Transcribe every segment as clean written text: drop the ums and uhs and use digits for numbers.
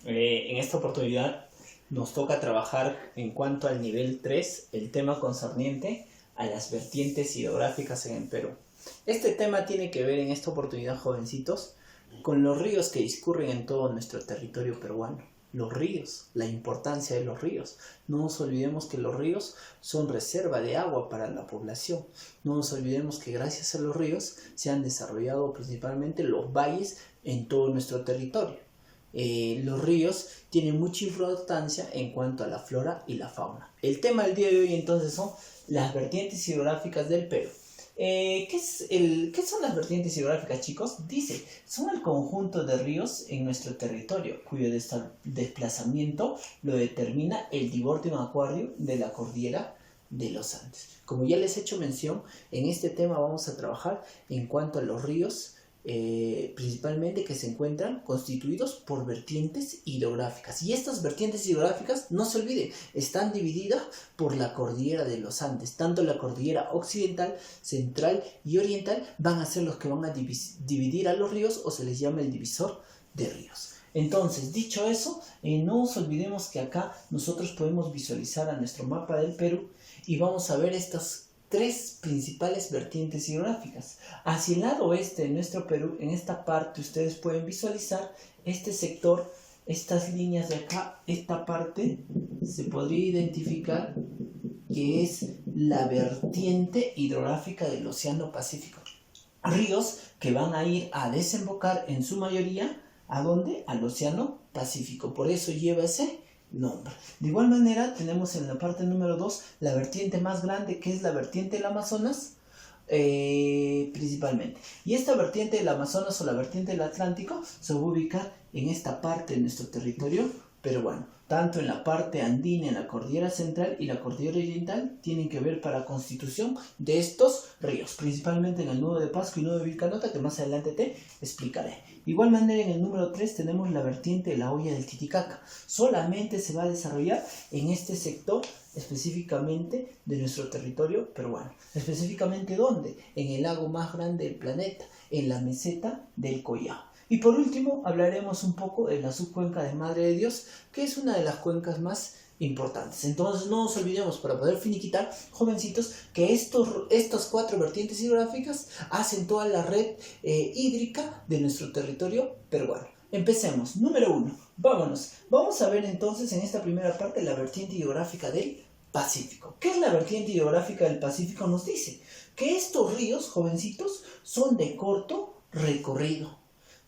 En esta oportunidad nos toca trabajar en cuanto al nivel 3, el tema concerniente a las vertientes hidrográficas en el Perú. Este tema tiene que ver en esta oportunidad, jovencitos, con los ríos que discurren en todo nuestro territorio peruano. Los ríos, la importancia de los ríos. No nos olvidemos que los ríos son reserva de agua para la población. No nos olvidemos que gracias a los ríos se han desarrollado principalmente los valles en todo nuestro territorio. Los ríos tienen mucha importancia en cuanto a la flora y la fauna. El tema del día de hoy entonces son las vertientes hidrográficas del Perú. ¿Qué son las vertientes hidrográficas, chicos? Dice, son el conjunto de ríos en nuestro territorio, cuyo desplazamiento lo determina el divórtico acuario de la cordillera de los Andes. Como ya les he hecho mención, en este tema vamos a trabajar en cuanto a los ríos, principalmente que se encuentran constituidos por vertientes hidrográficas. Y estas vertientes hidrográficas, no se olviden, están divididas por la cordillera de los Andes. Tanto la cordillera occidental, central y oriental van a ser los que van a dividir a los ríos, o se les llama el divisor de ríos. Entonces, dicho eso, no nos olvidemos que acá nosotros podemos visualizar a nuestro mapa del Perú y vamos a ver estas tres principales vertientes hidrográficas. Hacia el lado oeste de nuestro Perú, en esta parte ustedes pueden visualizar este sector, estas líneas de acá, esta parte se podría identificar que es la vertiente hidrográfica del Océano Pacífico. Ríos que van a ir a desembocar en su mayoría, ¿a dónde? Al Océano Pacífico. Por eso lleva ese nombre. De igual manera tenemos en la parte número 2 la vertiente más grande, que es la vertiente del Amazonas, principalmente. Y esta vertiente del Amazonas o la vertiente del Atlántico se va a ubicar en esta parte de nuestro territorio peruano. Tanto en la parte andina, en la cordillera central y la cordillera oriental, tienen que ver para la constitución de estos ríos, principalmente en el nudo de Pasco y nudo de Vilcanota, que más adelante te explicaré. De igual manera, en el número 3 tenemos la vertiente de la hoya del Titicaca. Solamente se va a desarrollar en este sector, específicamente de nuestro territorio peruano. ¿Específicamente dónde? En el lago más grande del planeta, en la meseta del Collao. Y por último, hablaremos un poco de la subcuenca de Madre de Dios, que es una de las cuencas más importantes. Entonces no nos olvidemos, para poder finiquitar, jovencitos, que estas cuatro vertientes hidrográficas hacen toda la red hídrica de nuestro territorio peruano. Empecemos. Número 1. Vámonos. Vamos a ver entonces en esta primera parte la vertiente hidrográfica del Pacífico. ¿Qué es la vertiente hidrográfica del Pacífico? Nos dice que estos ríos, jovencitos, son de corto recorrido.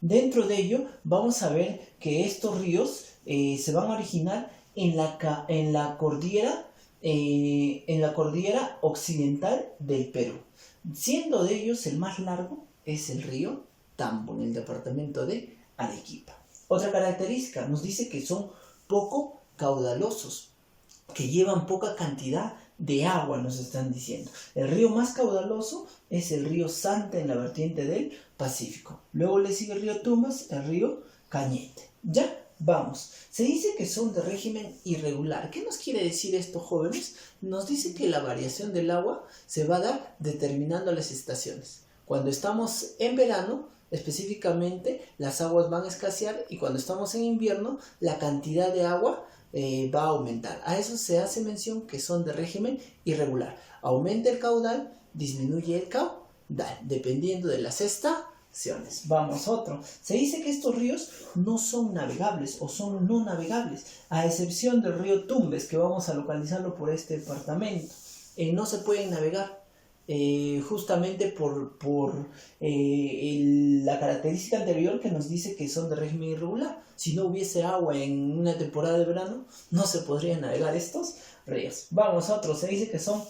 Dentro de ello vamos a ver que estos ríos se van a originar en la cordillera occidental del Perú. Siendo de ellos el más largo es el río Tambo, en el departamento de Arequipa. Otra característica nos dice que son poco caudalosos, que llevan poca cantidad de agua, nos están diciendo. El río más caudaloso es el río Santa en la vertiente del Pacífico. Luego le sigue el río Tumbas, el río Cañete. Ya, vamos. Se dice que son de régimen irregular. ¿Qué nos quiere decir esto, jóvenes? Nos dice que la variación del agua se va a dar determinando las estaciones. Cuando estamos en verano, específicamente, las aguas van a escasear, y cuando estamos en invierno, la cantidad de agua va a aumentar. A eso se hace mención que son de régimen irregular. Aumenta el caudal, disminuye el caudal, dependiendo de las estaciones. Vamos otro. Se dice que estos ríos no son navegables o son no navegables, a excepción del río Tumbes, que vamos a localizarlo por este departamento. No se pueden navegar. Justamente por la característica anterior que nos dice que son de régimen irregular. Si no hubiese agua en una temporada de verano, no se podrían navegar estos ríos. Vamos a otros. Se dice que son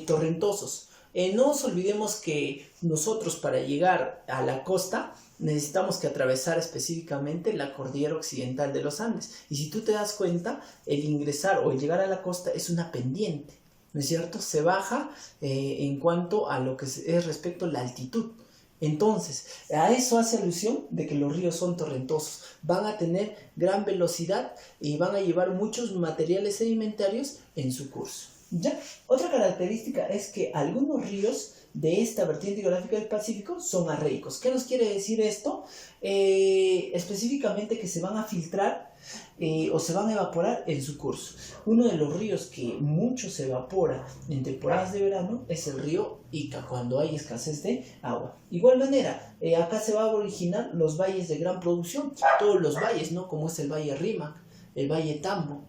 torrentosos. No nos olvidemos que nosotros, para llegar a la costa, necesitamos que atravesar específicamente la cordillera occidental de los Andes. Y si tú te das cuenta, el ingresar o el llegar a la costa es una pendiente, ¿no es cierto? Se baja en cuanto a lo que es respecto a la altitud. Entonces, a eso hace alusión de que los ríos son torrentosos. Van a tener gran velocidad y van a llevar muchos materiales sedimentarios en su curso. ¿Ya? Otra característica es que algunos ríos de esta vertiente hidrográfica del Pacífico son arreicos. ¿Qué nos quiere decir esto? Específicamente que se van a filtrar o se van a evaporar en su curso. Uno de los ríos que mucho se evapora en temporadas de verano es el río Ica, cuando hay escasez de agua. Igual manera, acá se va a originar los valles de gran producción, todos los valles, ¿no? Como es el Valle Rímac, el Valle Tambo,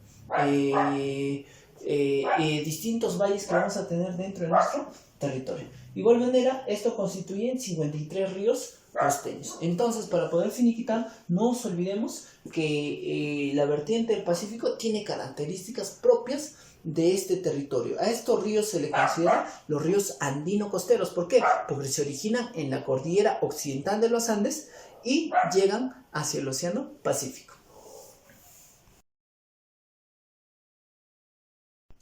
distintos valles que vamos a tener dentro de nuestro territorio. Igual manera, esto constituye 53 ríos costeños. Entonces, para poder finiquitar, no nos olvidemos que la vertiente del Pacífico tiene características propias de este territorio. A estos ríos se le considera los ríos andino-costeros. ¿Por qué? Porque se originan en la cordillera occidental de los Andes y llegan hacia el Océano Pacífico.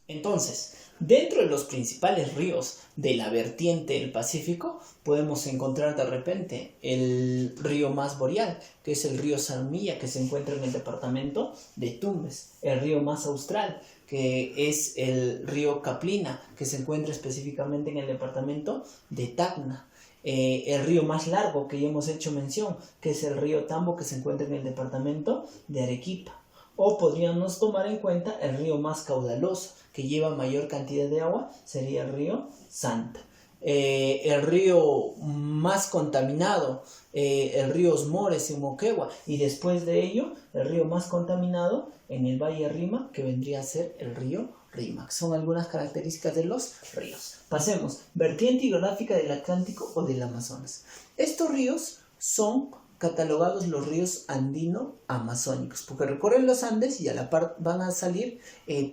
Entonces, dentro de los principales ríos de la vertiente del Pacífico, podemos encontrar de repente el río más boreal, que es el río Salmilla, que se encuentra en el departamento de Tumbes; el río más austral, que es el río Caplina, que se encuentra específicamente en el departamento de Tacna; el río más largo, que ya hemos hecho mención, que es el río Tambo, que se encuentra en el departamento de Arequipa. O podríamos tomar en cuenta el río más caudaloso, que lleva mayor cantidad de agua, sería el río Santa. El río más contaminado, el río Osmores en Moquegua, y después de ello, el río más contaminado en el Valle Rímac, que vendría a ser el río Rímac. Son algunas características de los ríos. Pasemos, vertiente hidrográfica del Atlántico o del Amazonas. Estos ríos son catalogados los ríos andino-amazónicos, porque recorren los Andes y a la par van a salir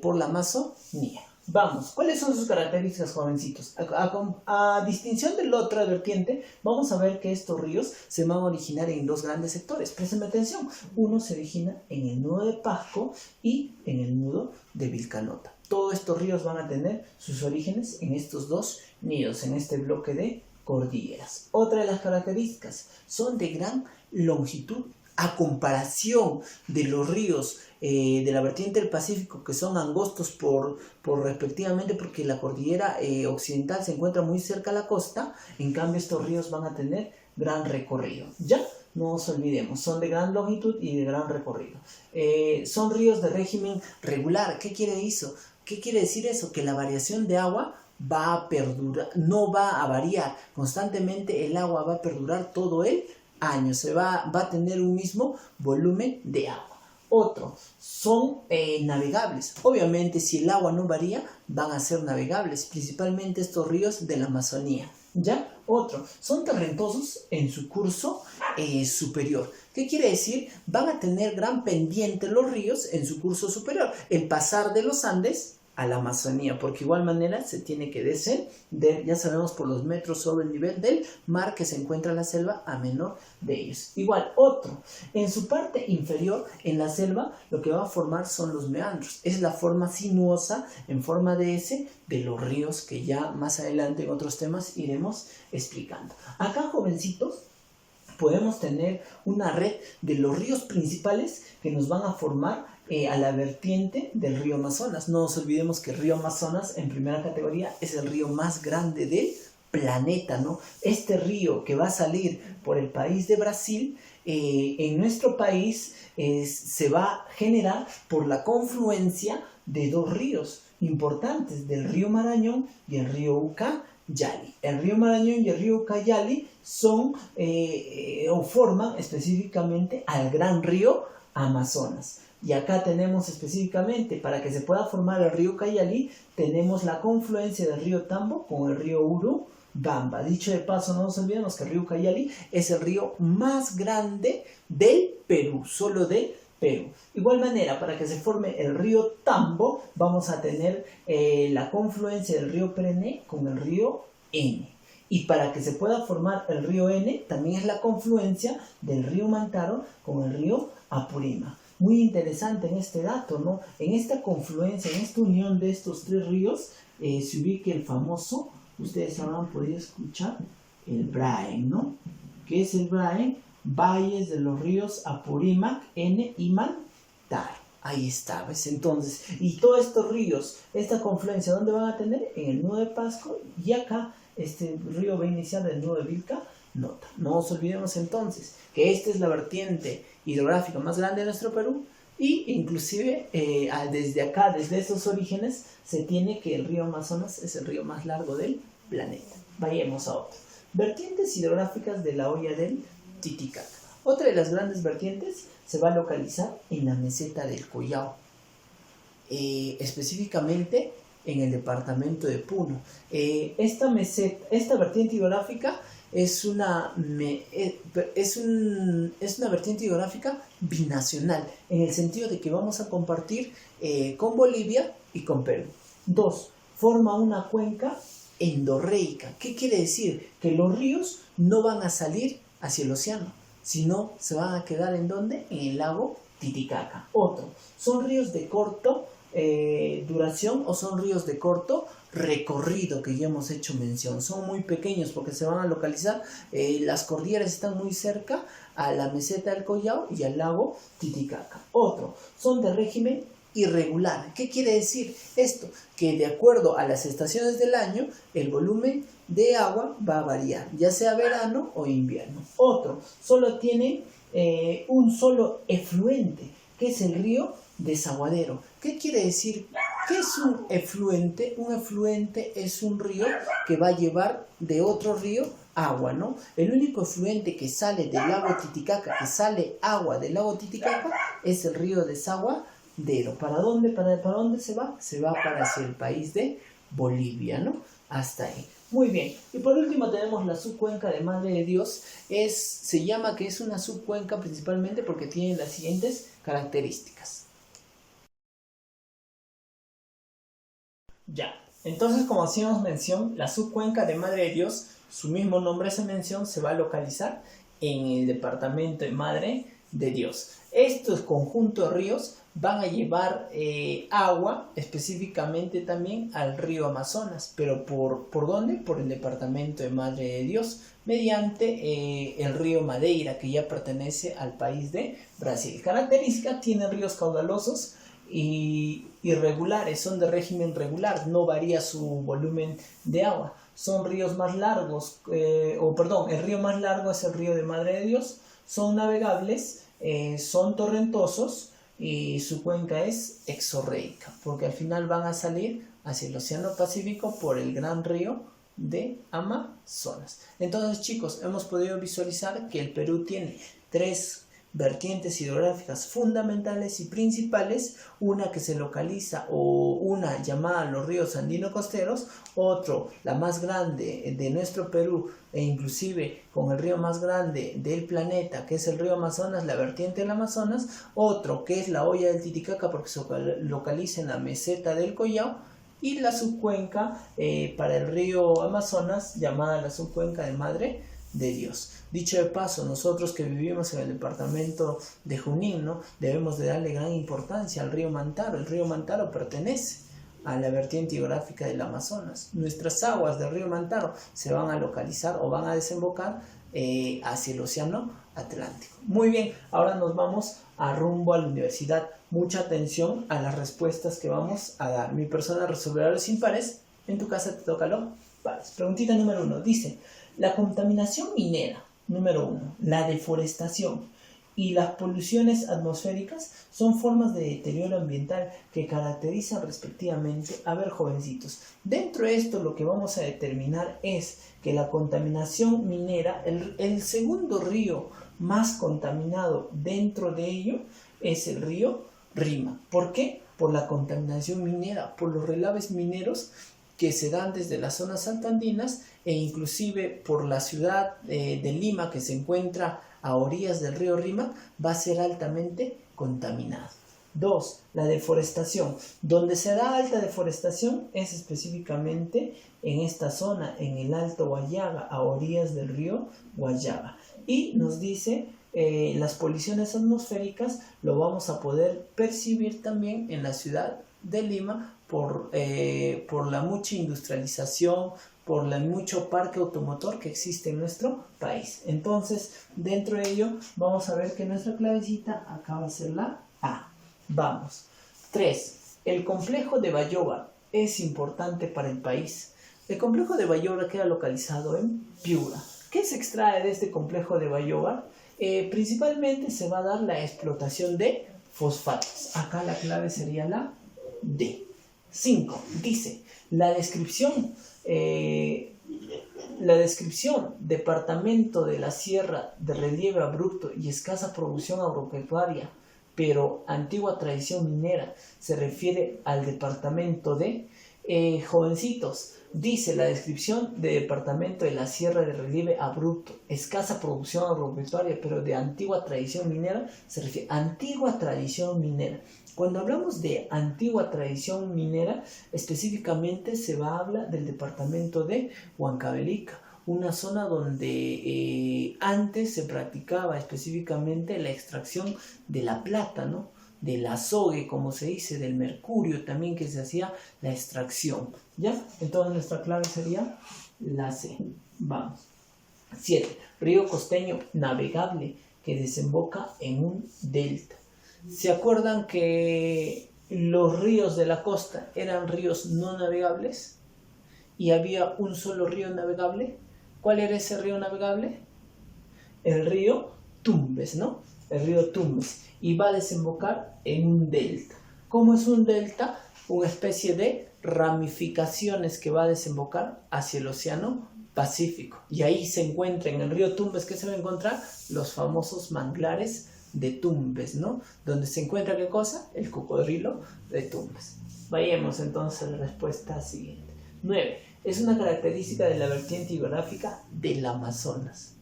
por la Amazonía. Vamos, ¿cuáles son sus características, jovencitos? A distinción de la otra vertiente, vamos a ver que estos ríos se van a originar en dos grandes sectores. Presten atención, uno se origina en el nudo de Pasco y en el nudo de Vilcanota. Todos estos ríos van a tener sus orígenes en estos dos nidos, en este bloque de cordilleras. Otra de las características, son de gran longitud a comparación de los ríos de la vertiente del Pacífico, que son angostos por respectivamente, porque la cordillera occidental se encuentra muy cerca a la costa. En cambio, estos ríos van a tener gran recorrido. Ya no nos olvidemos, son de gran longitud y de gran recorrido. Son ríos de régimen regular. ¿Qué quiere decir eso? Que la variación de agua va a perdurar, no va a variar constantemente. El agua va a perdurar todo el año, va a tener un mismo volumen de agua. Otro, son navegables. Obviamente, si el agua no varía, van a ser navegables, principalmente estos ríos de la Amazonía. ¿Ya? Otro, son torrentosos en su curso superior. ¿Qué quiere decir? Van a tener gran pendiente los ríos en su curso superior, el pasar de los Andes a la Amazonía, porque igual manera se tiene que descender, ya sabemos, por los metros sobre el nivel del mar que se encuentra la selva a menor de ellos. Igual, otro, en su parte inferior, en la selva, lo que va a formar son los meandros. Es la forma sinuosa, en forma de S, de los ríos, que ya más adelante en otros temas iremos explicando. Acá, jovencitos, podemos tener una red de los ríos principales que nos van a formar a la vertiente del río Amazonas. No nos olvidemos que el río Amazonas, en primera categoría, es el río más grande del planeta, ¿no? Este río que va a salir por el país de Brasil, en nuestro país se va a generar por la confluencia de dos ríos importantes, del río Marañón y el río Ucayali. El río Marañón y el río Ucayali son o forman específicamente al gran río Amazonas. Y acá tenemos específicamente, para que se pueda formar el río Ucayali, tenemos la confluencia del río Tambo con el río Urubamba. Dicho de paso, no nos olvidemos que el río Ucayali es el río más grande del Perú, solo de Perú. Igual manera, para que se forme el río Tambo, vamos a tener la confluencia del río Prené con el río N. Y para que se pueda formar el río N, también es la confluencia del río Mantaro con el río Apurímac. Muy interesante en este dato, ¿no? En esta confluencia, en esta unión de estos tres ríos, se ubica el famoso, ustedes habrán podido escuchar, el Braen, ¿no? ¿Qué es el Braen? Valles de los ríos Apurímac, N y Mantaro. Ahí está, ¿ves? Entonces, y todos estos ríos, esta confluencia, ¿dónde van a tener? En el nudo de Pasco y acá este río va a iniciar del nudo de Vilca Nota. No nos olvidemos entonces que esta es la vertiente hidrográfica más grande de nuestro Perú y inclusive desde acá, desde esos orígenes, se tiene que el río Amazonas es el río más largo del planeta. Vayamos a otro. Vertientes hidrográficas de la hoya del Titicaca. Otra de las grandes vertientes se va a localizar en la meseta del Collao, específicamente en el departamento de Puno. Esta vertiente hidrográfica es una vertiente hidrográfica binacional, en el sentido de que vamos a compartir con Bolivia y con Perú. 2. Forma una cuenca endorreica. ¿Qué quiere decir? Que los ríos no van a salir hacia el océano, sino se van a quedar ¿en dónde? En el lago Titicaca. Otro, son ríos de corto duración o son ríos de corto recorrido, que ya hemos hecho mención. Son muy pequeños porque se van a localizar, las cordilleras están muy cerca a la meseta del Collao y al lago Titicaca. Otro, son de régimen irregular. ¿Qué quiere decir esto? Que de acuerdo a las estaciones del año, el volumen de agua va a variar, ya sea verano o invierno. Otro, solo tiene un solo efluente, que es el río Desaguadero. ¿Qué quiere decir? ¿Qué es un efluente? Un efluente es un río que va a llevar de otro río agua, ¿no? El único efluente que sale del lago Titicaca, que sale agua del lago Titicaca, es el río Desaguadero. ¿Para dónde? ¿Para dónde se va? Se va para hacia el país de Bolivia, ¿no? Hasta ahí. Muy bien. Y por último tenemos la subcuenca de Madre de Dios. Se llama que es una subcuenca principalmente porque tiene las siguientes características. Ya, entonces como hacíamos mención, la subcuenca de Madre de Dios, su mismo nombre hace mención, se va a localizar en el departamento de Madre de Dios. Estos conjuntos de ríos van a llevar agua específicamente también al río Amazonas, pero ¿por dónde? Por el departamento de Madre de Dios, mediante el río Madeira, que ya pertenece al país de Brasil. Característica, tiene ríos caudalosos y irregulares, son de régimen regular, no varía su volumen de agua. Son ríos más largos, el río más largo es el río de Madre de Dios, son navegables, son torrentosos y su cuenca es exorreica, porque al final van a salir hacia el Océano Pacífico por el gran río de Amazonas. Entonces, chicos, hemos podido visualizar que el Perú tiene 3 vertientes hidrográficas fundamentales y principales, una que se localiza o una llamada los ríos andino-costeros, otro, la más grande de nuestro Perú e inclusive con el río más grande del planeta, que es el río Amazonas, la vertiente del Amazonas, otro que es la hoya del Titicaca porque se localiza en la meseta del Collao, y la subcuenca para el río Amazonas llamada la subcuenca de Madre de Dios. Dicho de paso, nosotros que vivimos en el departamento de Junín, ¿no?, debemos de darle gran importancia al río Mantaro. El río Mantaro pertenece a la vertiente hidrográfica del Amazonas. Nuestras aguas del río Mantaro se van a localizar o van a desembocar hacia el océano Atlántico. Muy bien, ahora nos vamos a rumbo a la universidad. Mucha atención a las respuestas que vamos a dar. Mi persona resolverá los impares, en tu casa te toca los pares. Preguntita número 1, dice: la contaminación minera, número 1, la deforestación y las poluciones atmosféricas son formas de deterioro ambiental que caracterizan respectivamente. A ver, jovencitos, dentro de esto lo que vamos a determinar es que la contaminación minera, el segundo río más contaminado dentro de ello es el río Rima. ¿Por qué? Por la contaminación minera, por los relaves mineros que se dan desde las zonas altoandinas e inclusive por la ciudad de Lima, que se encuentra a orillas del río Rima, va a ser altamente contaminado. 2. La deforestación. Donde se da alta deforestación es específicamente en esta zona, en el Alto Guayaga, a orillas del río Guayaba. Y nos dice las poluciones atmosféricas lo vamos a poder percibir también en la ciudad de Lima por la mucha industrialización, por el mucho parque automotor que existe en nuestro país. Entonces, dentro de ello, vamos a ver que nuestra clavecita acá va a ser la A. Vamos. 3. El complejo de Bayóvar es importante para el país. El complejo de Bayóvar queda localizado en Piura. ¿Qué se extrae de este complejo de Bayóvar? Principalmente se va a dar la explotación de fosfatos. Acá la clave sería la D. 5. Dice, la descripción, departamento de la sierra de relieve abrupto y escasa producción agropecuaria, pero antigua tradición minera, se refiere al departamento de jovencitos. Dice la descripción de departamento de la sierra de relieve abrupto, escasa producción agropecuaria, pero de antigua tradición minera, se refiere a antigua tradición minera. Cuando hablamos de antigua tradición minera, específicamente se va a hablar del departamento de Huancavelica, una zona donde antes se practicaba específicamente la extracción de la plata, ¿no? Del azogue, como se dice, del mercurio también, que se hacía la extracción, ¿ya? Entonces nuestra clave sería la C. Vamos. 7. Río costeño navegable que desemboca en un delta. ¿Se acuerdan que los ríos de la costa eran ríos no navegables y había un solo río navegable? ¿Cuál era ese río navegable? El río Tumbes, ¿no? El río Tumbes, y va a desembocar en un delta. ¿Cómo es un delta? Una especie de ramificaciones que va a desembocar hacia el océano Pacífico. Y ahí se encuentra en el río Tumbes, ¿qué se va a encontrar? Los famosos manglares de Tumbes, ¿no? Donde se encuentra, ¿qué cosa? El cocodrilo de Tumbes. Vayamos entonces a la respuesta siguiente. 9. Es una característica de la vertiente hidrográfica del Amazonas.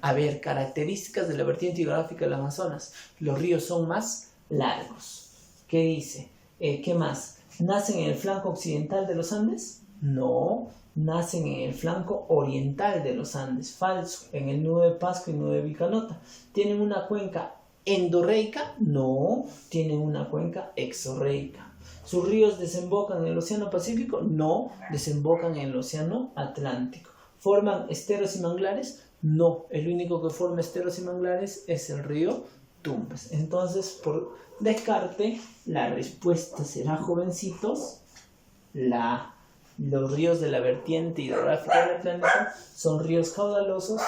A ver, características de la vertiente hidrográfica del Amazonas. Los ríos son más largos. ¿Qué dice? ¿Qué más? ¿Nacen en el flanco occidental de los Andes? No, nacen en el flanco oriental de los Andes. Falso, en el nudo de Pascua y nudo de Vilcanota. ¿Tienen una cuenca endorreica? No, tienen una cuenca exorreica. ¿Sus ríos desembocan en el Océano Pacífico? No, desembocan en el Océano Atlántico. ¿Forman esteros y manglares? No, el único que forma esteros y manglares es el río Tumbes. Entonces, por descarte, la respuesta será, jovencitos, los ríos de la vertiente hidrográfica del Atlántico son ríos caudalosos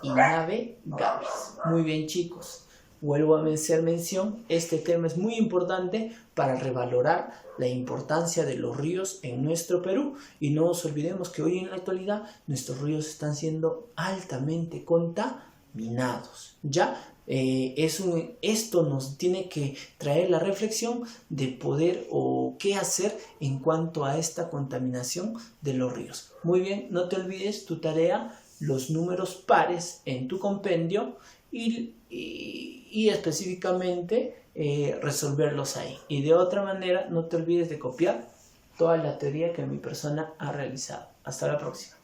y navegables. Muy bien, chicos. Vuelvo a hacer mención, este tema es muy importante para revalorar la importancia de los ríos en nuestro Perú, y no nos olvidemos que hoy en la actualidad nuestros ríos están siendo altamente contaminados, ¿ya? Esto nos tiene que traer la reflexión de poder o qué hacer en cuanto a esta contaminación de los ríos. Muy bien, no te olvides tu tarea, los números pares en tu compendio, y específicamente resolverlos ahí. Y de otra manera, no te olvides de copiar toda la teoría que mi persona ha realizado. Hasta la próxima.